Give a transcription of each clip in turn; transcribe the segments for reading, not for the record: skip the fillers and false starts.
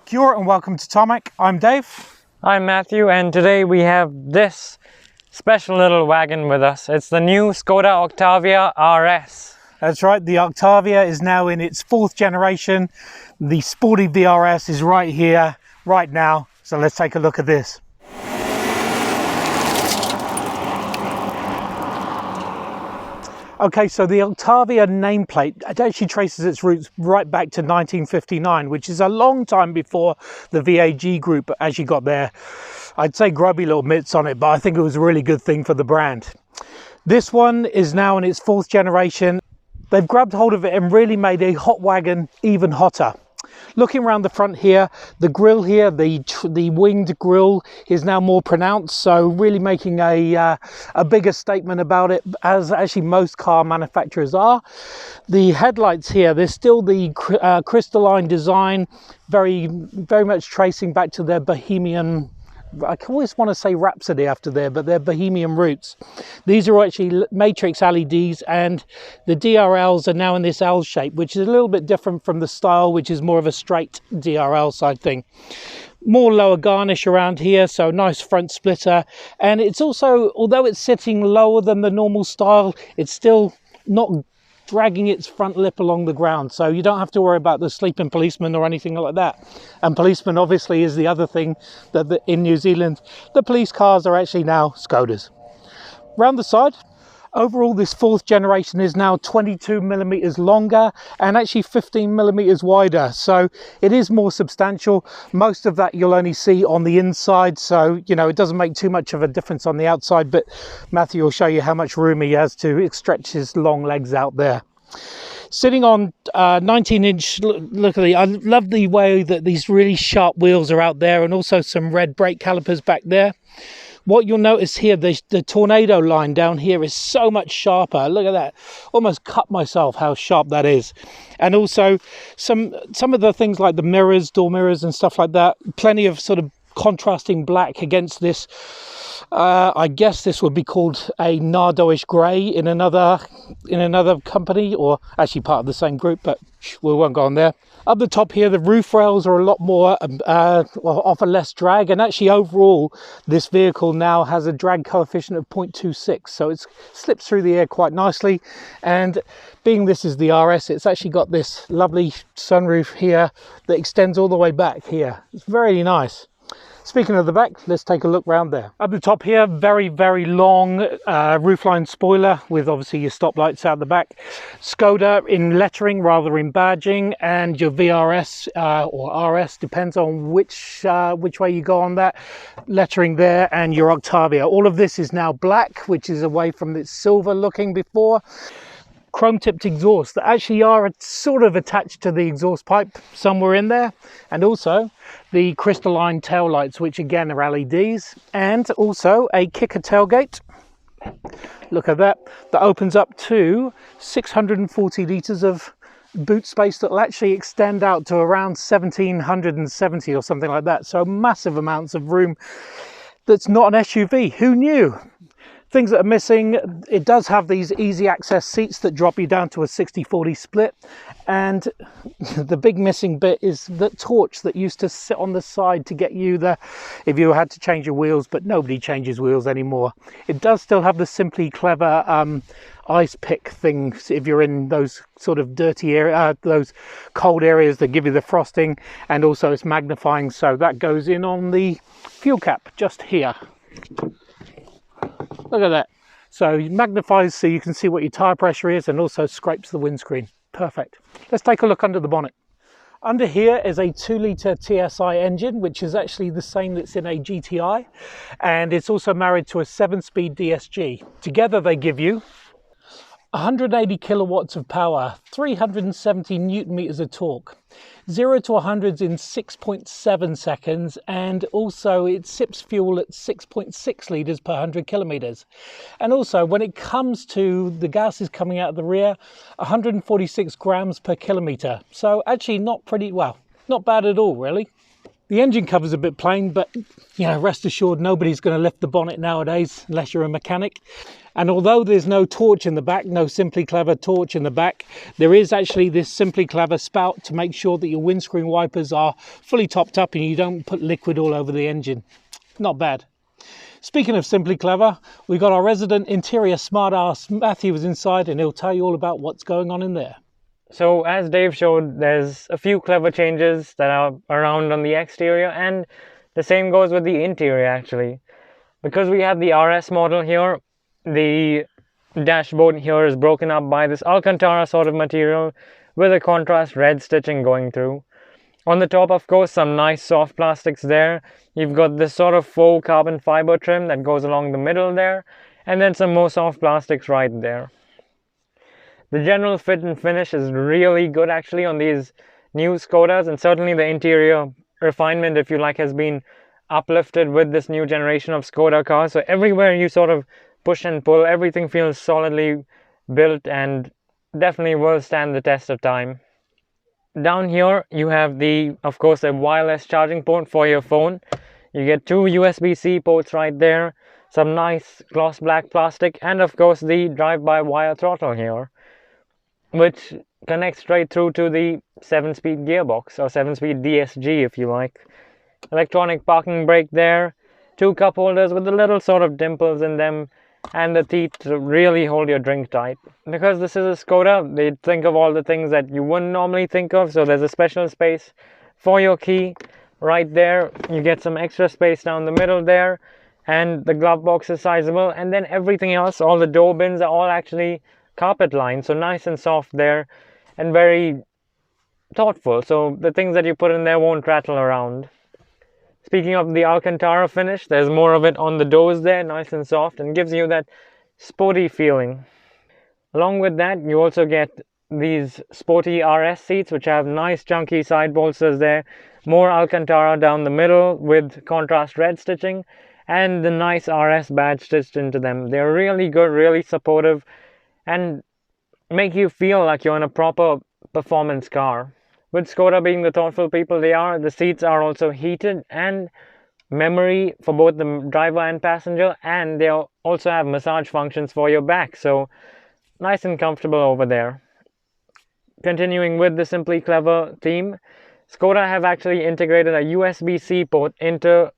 Kia ora and welcome to Tarmac. I'm Dave. I'm Matthew, and today we have this special little wagon with us. It's the new Skoda Octavia RS. That's right, the Octavia is now in its 4th generation. The sporty VRS is right here, right now. So let's take a look at this. Okay, so the Octavia nameplate, it actually traces its roots right back to 1959, which is a long time before the VAG group actually got their, I'd say, grubby little mitts on it, but I think it was a really good thing for the brand. This one is now in its 4th generation. They've grabbed hold of it and really made a hot wagon even hotter. Looking around the front here, the grille here, the winged grille is now more pronounced, so really making a bigger statement about it, as actually most car manufacturers are. The headlights here, they're still the crystalline design, very much tracing back to their Bohemian, I always want to say Rhapsody after there, but they're Bohemian roots. These are actually matrix LEDs, and the DRLs are now in this L shape, which is a little bit different from the style, which is more of a straight DRL side thing. More lower garnish around here, so nice front splitter. And it's also, although it's sitting lower than the normal style, it's still not dragging its front lip along the ground, so you don't have to worry about the sleeping policeman or anything like that. And policeman obviously is the other thing that in New Zealand the police cars are actually now Skodas. Round the side, overall this 4th generation is now 22 millimeters longer and actually 15 millimeters wider, so it is more substantial. Most of that you'll only see on the inside, so you know it doesn't make too much of a difference on the outside, but Matthew will show you how much room he has to stretch his long legs out there. Sitting on 19-inch, look at I love the way that these really sharp wheels are out there, and also some red brake calipers back there. What you'll notice here, the tornado line down here is so much sharper. Look at that. Almost cut myself how sharp that is. And also some of the things like the mirrors, door mirrors and stuff like that. Plenty of sort of contrasting black against this. I guess this would be called a Nardo-ish grey in another company, or actually part of the same group, but we won't go on there. Up the top here, the roof rails are a lot more, offer less drag, and actually overall this vehicle now has a drag coefficient of 0.26, so it slips through the air quite nicely. And being this is the RS, it's actually got this lovely sunroof here that extends all the way back here. It's very nice. Speaking of the back, let's take a look round there. Up the top here, very long roofline spoiler with obviously your stop lights out the back. Skoda in lettering rather in badging, and your VRS or RS, depends on which way you go on that, lettering there, and your Octavia. All of this is now black, which is away from its silver looking before. Chrome tipped exhaust that actually are sort of attached to the exhaust pipe somewhere in there, and also the crystalline tail lights, which again are LEDs, and also a kicker tailgate. Look at that, that opens up to 640 litres of boot space that will actually extend out to around 1770 or something like that, so massive amounts of room. That's not an SUV, who knew? Things that are missing, it does have these easy access seats that drop you down to a 60-40 split, and the big missing bit is the torch that used to sit on the side to get you there if you had to change your wheels, but nobody changes wheels anymore. It does still have the Simply Clever ice pick things if you're in those sort of dirty area, those cold areas that give you the frosting, and also it's magnifying, so that goes in on the fuel cap just here. Look at that. So it magnifies so you can see what your tyre pressure is, and also scrapes the windscreen. Perfect. Let's take a look under the bonnet. Under here is a 2-litre TSI engine, which is actually the same that's in a GTI, and it's also married to a 7-speed DSG. Together they give you 180 kilowatts of power, 370 newton meters of torque, 0 to 100s in 6.7 seconds, and also it sips fuel at 6.6 litres per 100 kilometers. And also when it comes to the gases coming out of the rear, 146 grams per kilometer. So actually not bad at all, really. The engine cover's a bit plain, but you know, rest assured nobody's going to lift the bonnet nowadays unless you're a mechanic. And although there's no torch in the back, no Simply Clever torch in the back, there is actually this Simply Clever spout to make sure that your windscreen wipers are fully topped up and you don't put liquid all over the engine. Not bad. Speaking of Simply Clever, we've got our resident interior smartass Matthew is inside, and he'll tell you all about what's going on in there. So as Dave showed, there's a few clever changes that are around on the exterior, and the same goes with the interior actually. Because we have the RS model here, the dashboard here is broken up by this Alcantara sort of material with a contrast red stitching going through. On the top, of course, some nice soft plastics there. You've got this sort of faux carbon fiber trim that goes along the middle there, and then some more soft plastics right there. The general fit and finish is really good actually on these new Skodas, and certainly the interior refinement, if you like, has been uplifted with this new generation of Skoda cars. So everywhere you sort of push and pull, everything feels solidly built and definitely will stand the test of time. Down here you have of course, a wireless charging port for your phone. You get two USB-C ports right there, some nice gloss black plastic, and of course the drive-by-wire throttle here, which connects straight through to the 7-speed gearbox, or 7-speed DSG if you like. Electronic parking brake there, two cup holders with the little sort of dimples in them, and the teeth to really hold your drink tight. Because this is a Skoda, they think of all the things that you wouldn't normally think of, so there's a special space for your key right there. You get some extra space down the middle there, and the glove box is sizable, and then everything else, all the door bins are all actually carpet lined, so nice and soft there and very thoughtful, so the things that you put in there won't rattle around. Speaking of the Alcantara finish, there's more of it on the doors there, nice and soft, and gives you that sporty feeling. Along with that, you also get these sporty RS seats, which have nice chunky side bolsters there, more Alcantara down the middle with contrast red stitching, and the nice RS badge stitched into them. They're really good, really supportive, and make you feel like you're in a proper performance car. With Skoda being the thoughtful people they are, the seats are also heated and memory for both the driver and passenger, and they also have massage functions for your back, so nice and comfortable over there. Continuing with the Simply Clever theme, Skoda have actually integrated a USB-C port into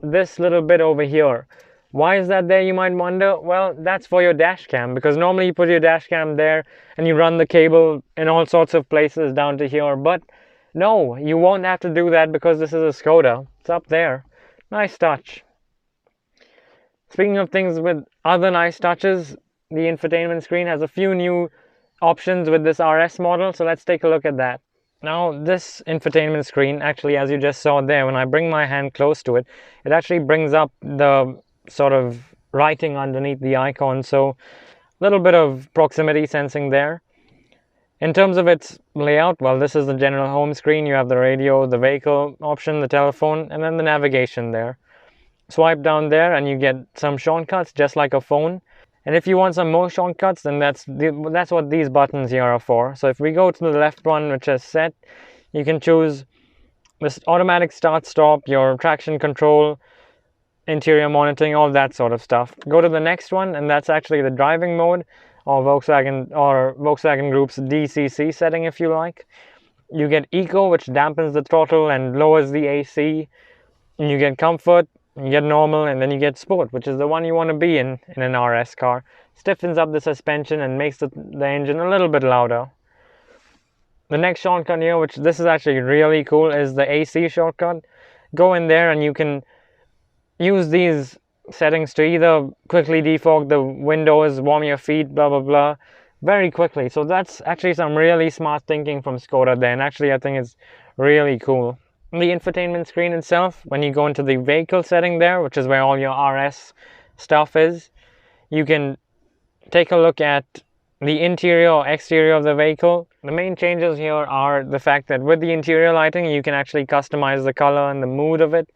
this little bit over here. Why is that there, you might wonder? Well, that's for your dash cam, because normally you put your dash cam there and you run the cable in all sorts of places down to here, but no, you won't have to do that because this is a Skoda. It's up there. Nice touch. Speaking of things with other nice touches, the infotainment screen has a few new options with this RS model, so let's take a look at that. Now this infotainment screen, actually, as you just saw there, when I bring my hand close to it, it actually brings up the sort of writing underneath the icon, so a little bit of proximity sensing there. In terms of its layout, well, this is the general home screen. You have the radio, the vehicle option, the telephone, and then the navigation there. Swipe down there and you get some shortcuts just like a phone. And if you want some more shortcuts, then that's what these buttons here are for. So if we go to the left one, which is set, you can choose this automatic start stop, your traction control, interior monitoring, all that sort of stuff. Go to the next one, and that's actually the driving mode, or Volkswagen Group's DCC setting if you like. You get Eco, which dampens the throttle and lowers the AC. You get Comfort, you get Normal, and then you get Sport, which is the one you want to be in an RS car. Stiffens up the suspension and makes the engine a little bit louder. The next shortcut here, which this is actually really cool, is the AC shortcut. Go in there and you can use these settings to either quickly defog the windows, warm your feet, blah blah blah, very quickly. So that's actually some really smart thinking from Skoda there, and actually I think it's really cool. The infotainment screen itself, when you go into the vehicle setting there, which is where all your RS stuff is, you can take a look at the interior or exterior of the vehicle. The main changes here are the fact that with the interior lighting you can actually customize the color and the mood of it.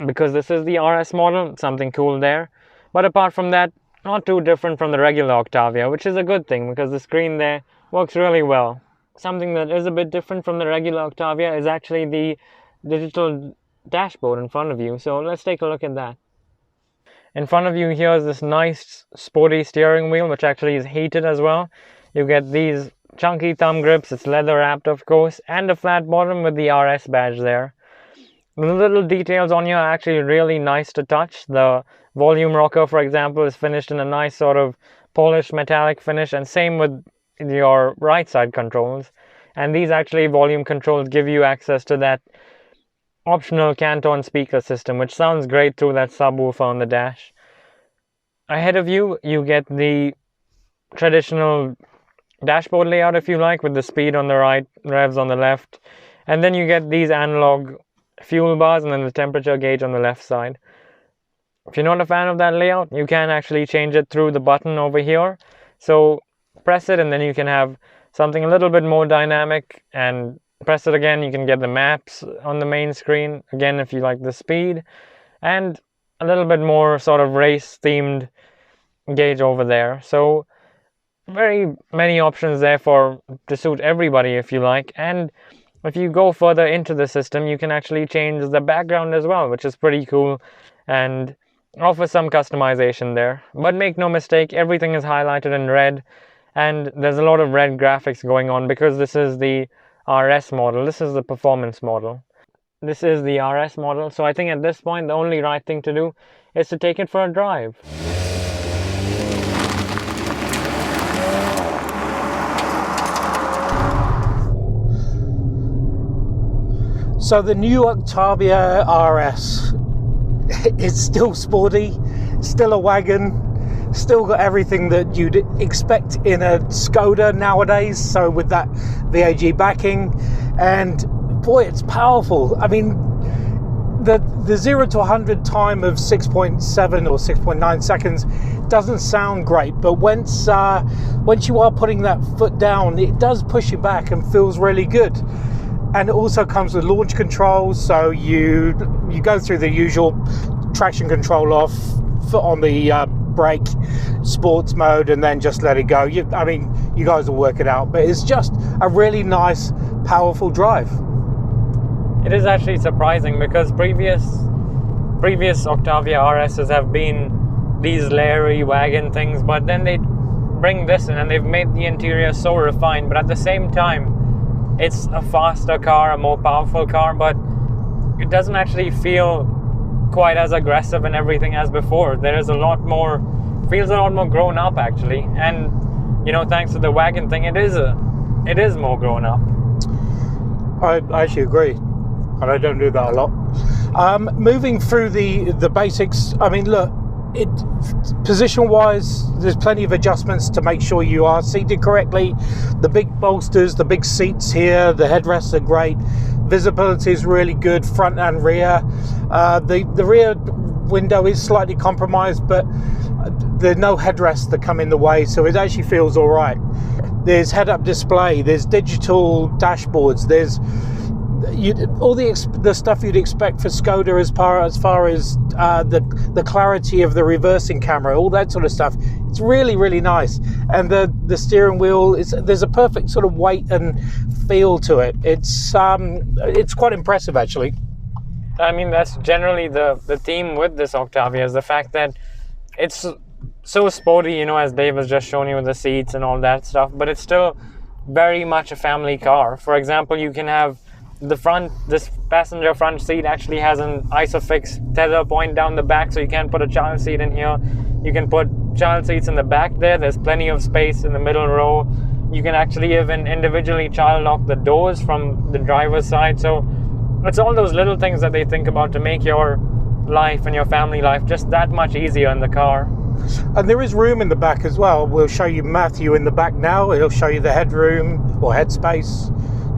Because this is the RS model, something cool there. But apart from that, not too different from the regular Octavia, which is a good thing because the screen there works really well. Something that is a bit different from the regular Octavia is actually the digital dashboard in front of you. So let's take a look at that. In front of you here is this nice sporty steering wheel, which actually is heated as well. You get these chunky thumb grips, it's leather wrapped of course, and a flat bottom with the RS badge there. The little details on here are actually really nice to touch. The volume rocker, for example, is finished in a nice sort of polished metallic finish, and same with your right side controls. And these actually volume controls give you access to that optional Canton speaker system, which sounds great through that subwoofer on the dash. Ahead of you, you get the traditional dashboard layout, if you like, with the speed on the right, revs on the left, and then you get these analog fuel bars and then the temperature gauge on the left side. If you're not a fan of that layout, you can actually change it through the button over here. So press it and then you can have something a little bit more dynamic, and press it again, you can get the maps on the main screen, again if you like the speed, and a little bit more sort of race themed gauge over there. So very many options there to suit everybody if you like. And if you go further into the system, you can actually change the background as well, which is pretty cool and offers some customization there. But make no mistake, everything is highlighted in red, and there's a lot of red graphics going on because this is the RS model. This is the performance model. This is the RS model. So I think at this point, the only right thing to do is to take it for a drive. So the new Octavia RS, it's still sporty, still a wagon, still got everything that you'd expect in a Skoda nowadays, so with that VAG backing, and boy, it's powerful. I mean, the 0 to 100 time of 6.7 or 6.9 seconds doesn't sound great, but once you are putting that foot down, it does push you back and feels really good. And it also comes with launch controls, so you go through the usual traction control off, foot on the brake, sports mode, and then just let it go. I mean, you guys will work it out, but it's just a really nice, powerful drive. It is actually surprising because previous Octavia RSs have been these Larry wagon things, but then they bring this in and they've made the interior so refined, but at the same time, it's a faster car, a more powerful car, but it doesn't actually feel quite as aggressive and everything as before. There is feels a lot more grown up actually. And, you know, thanks to the wagon thing, it is more grown up. I actually agree, and I don't do that a lot. Moving through the basics, I mean, look, position wise, there's plenty of adjustments to make sure you are seated correctly. The big bolsters, the big seats here, the headrests are great, visibility is really good, front and rear. The rear window is slightly compromised, but there are no headrests that come in the way, so it actually feels all right. There's head-up display, there's digital dashboards, there's all the stuff you'd expect for Skoda as far as the clarity of the reversing camera, all that sort of stuff. It's really, really nice. And the steering wheel, there's a perfect sort of weight and feel to it. It's quite impressive actually. I mean, that's generally the theme with this Octavia, is the fact that it's so sporty, you know, as Dave has just shown you with the seats and all that stuff, but it's still very much a family car. For example, you can have this passenger front seat actually has an ISOFIX tether point down the back, so you can put a child seat in here. You can put child seats in the back there. There's plenty of space in the middle row. You can actually even individually child lock the doors from the driver's side. So it's all those little things that they think about to make your life and your family life just that much easier in the car. And there is room in the back as well. We'll show you Matthew in the back now. It'll show you the headroom or head space,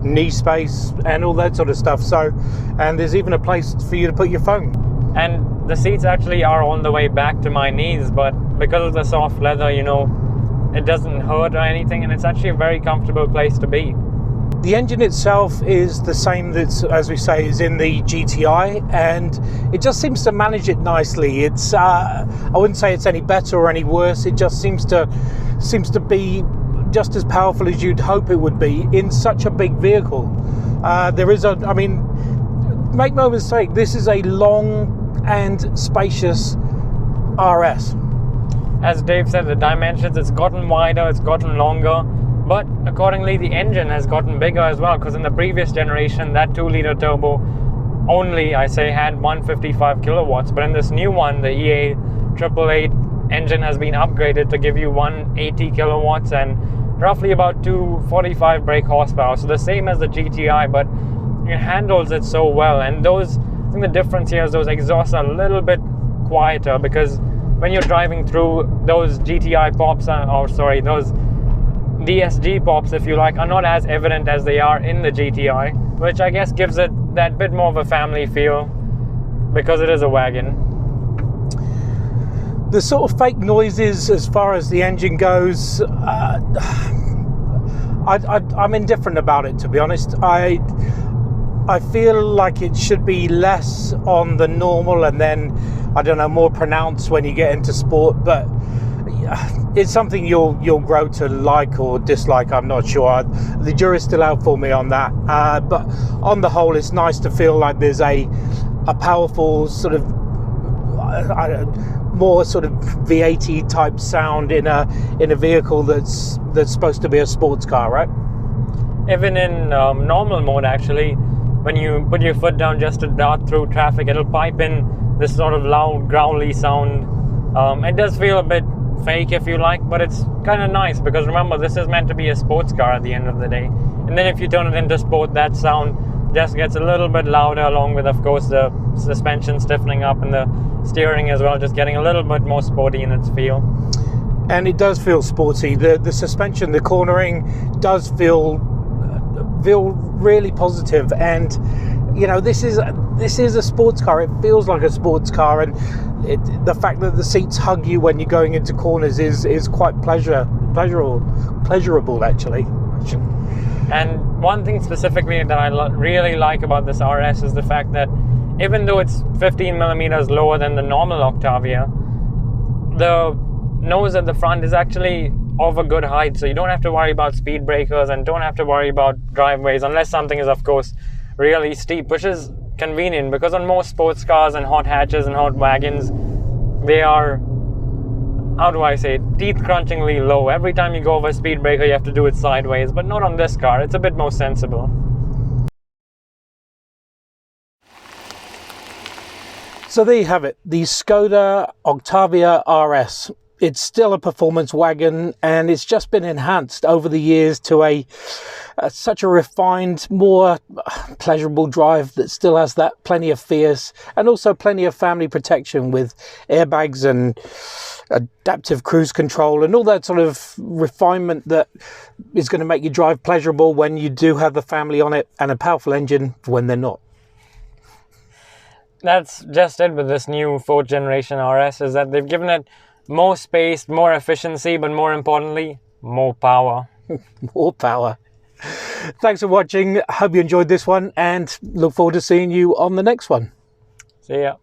knee space, and all that sort of stuff. So, and there's even a place for you to put your phone. And the seats actually are on the way back to my knees, but because of the soft leather, you know, it doesn't hurt or anything, and it's actually a very comfortable place to be. The engine itself is the same that, as we say, is in the GTI, and it just seems to manage it nicely. It's I wouldn't say it's any better or any worse. It just seems to be just as powerful as you'd hope it would be in such a big vehicle. make no mistake, this is a long and spacious RS. As Dave said, the dimensions, it's gotten wider, it's gotten longer, but accordingly the engine has gotten bigger as well, because in the previous generation that 2-liter turbo only, I say, had 155 kilowatts, but in this new one, the EA 888 engine has been upgraded to give you 180 kilowatts and roughly about 245 brake horsepower, so the same as the GTI, but it handles it so well. And those, I think the difference here is those exhausts are a little bit quieter, because when you're driving through, those GTI pops, those DSG pops, if you like, are not as evident as they are in the GTI, which I guess gives it that bit more of a family feel, because it is a wagon. The sort of fake noises as far as the engine goes, I'm indifferent about it, to be honest. I feel like it should be less on the normal and then, I don't know, more pronounced when you get into sport, but it's something you'll grow to like or dislike. I'm not sure. The jury's still out for me on that. But on the whole, it's nice to feel like there's a powerful sort of more sort of V80 type sound in a vehicle that's supposed to be a sports car, right? Even in normal mode, actually, when you put your foot down just to dart through traffic, it'll pipe in this sort of loud growly sound. It does feel a bit fake, if you like, but it's kind of nice, because remember, this is meant to be a sports car at the end of the day. And then if you turn it into sport, that sound just gets a little bit louder, along with, of course, the suspension stiffening up and the steering as well, just getting a little bit more sporty in its feel. And it does feel sporty. The suspension, the cornering does feel really positive. And you know, this is a sports car. It feels like a sports car, and the fact that the seats hug you when you're going into corners is quite pleasurable actually. And one thing specifically that I really like about this RS is the fact that even though it's 15 millimeters lower than the normal Octavia, the nose at the front is actually of a good height, so you don't have to worry about speed breakers and don't have to worry about driveways, unless something is, of course, really steep, which is convenient, because on most sports cars and hot hatches and hot wagons, they are, how do I say it, teeth-crunchingly low. Every time you go over a speed breaker, you have to do it sideways, but not on this car. It's a bit more sensible. So there you have it, the Skoda Octavia RS. It's still a performance wagon, and it's just been enhanced over the years to such a refined, more pleasurable drive that still has that plenty of fierce and also plenty of family protection with airbags and adaptive cruise control and all that sort of refinement that is going to make your drive pleasurable when you do have the family on it, and a powerful engine when they're not. That's just it with this new 4th generation RS, is that they've given it more space, more efficiency, but more importantly, more power. More power. Thanks for watching. Hope you enjoyed this one, and look forward to seeing you on the next one. See ya.